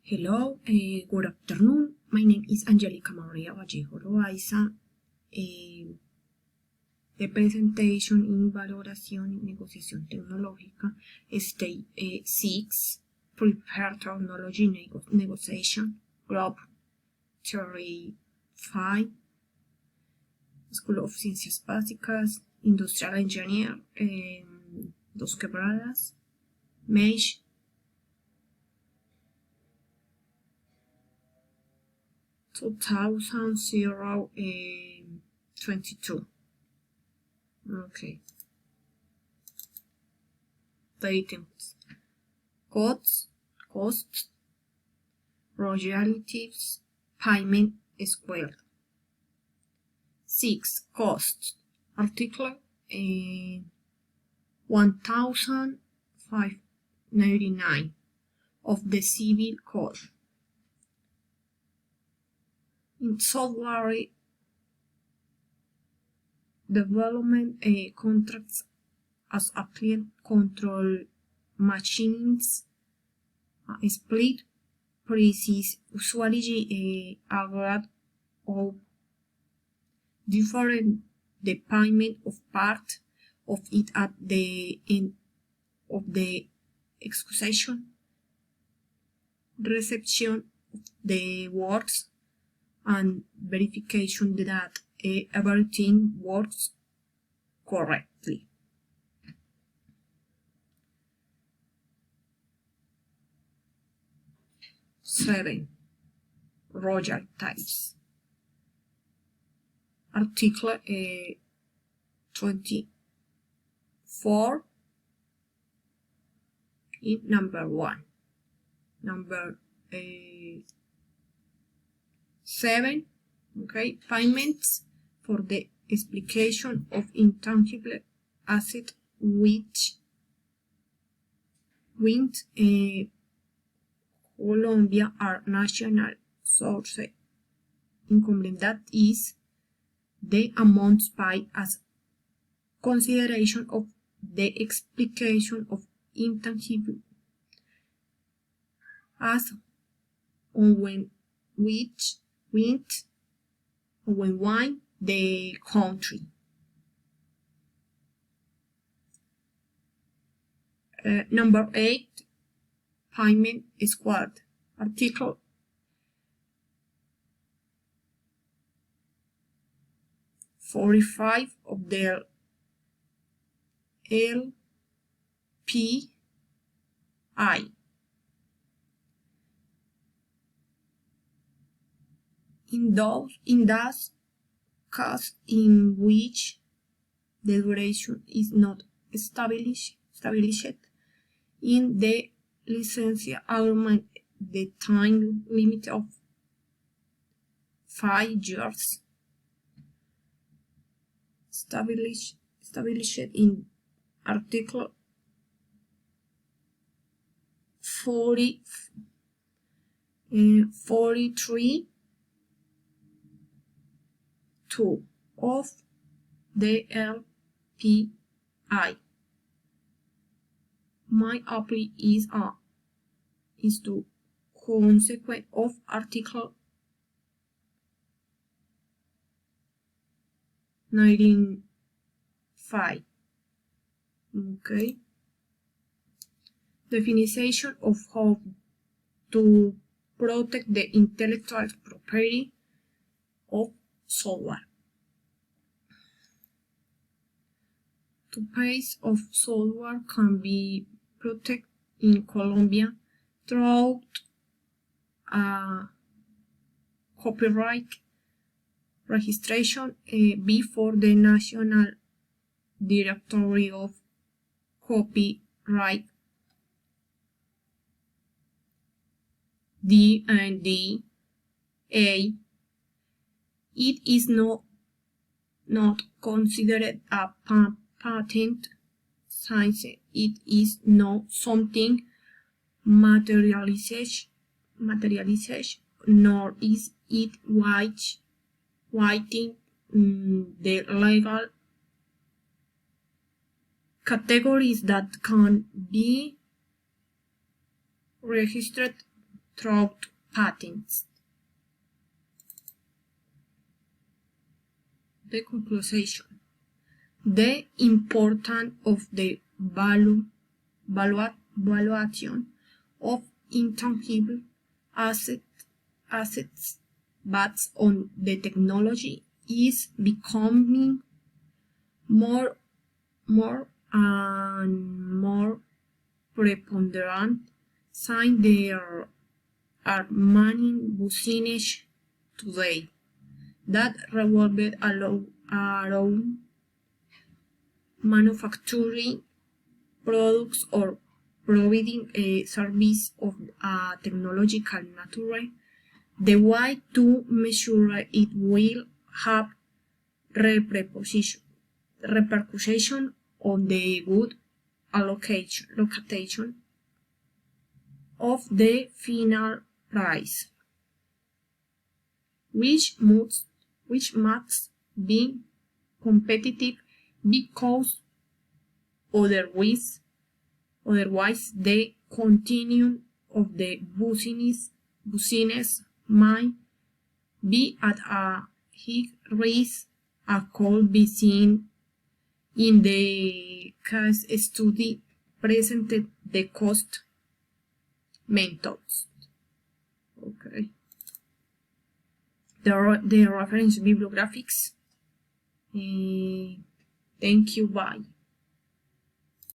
Hello, good afternoon. My name is Angelica Maria Vallejo Loaiza. The presentation in valoración y negociación tecnológica, Stage 6, Prepare Technology Negotiation, Group 35, School of Ciencias Básicas, Industrial Engineer, Dos Quebradas, Mesh, 2022. Okay. The items: costs, royalties, payment squared. 6. Costs. Article 1599 of the Civil Code. In software development, contracts as a client control machines split prices usually agreed of different the payment of part of it at the end of the execution, reception of the works, and verification that everything works correctly. Seven. Royalties. Article 24 in number 1. Number 7. Okay, payments for the explication of intangible asset which with Colombia are national source income, that is the amounts paid as consideration of the explication of intangible as on when wine the country. Number 8. Payment squared. Article 45 of the LPI. In those cases in which the duration is not established in the license agreement, the time limit of 5 years established in Article 43 2 of the LPI. My appeal is to consequence of Article 95. Okay. Definition of how to protect the intellectual property of software. Two types of software can be protected in Colombia through copyright registration before the National Directory of Copyright D&DA. It is not considered a patent since it is not something materialized, nor is it within the legal categories that can be registered through patents. The conclusion. The importance of the valuation of intangible assets based on the technology is becoming more and more preponderant, since there are many businesses today that revolve around manufacturing products or providing a service of a technological nature. The way to measure it will have repercussion on the good allocation of the final price, which must be competitive, because otherwise the continuum of the business might be at a high risk, as could be seen in the case study presented the cost methods. Okay. The reference bibliographics. Thank you. Bye.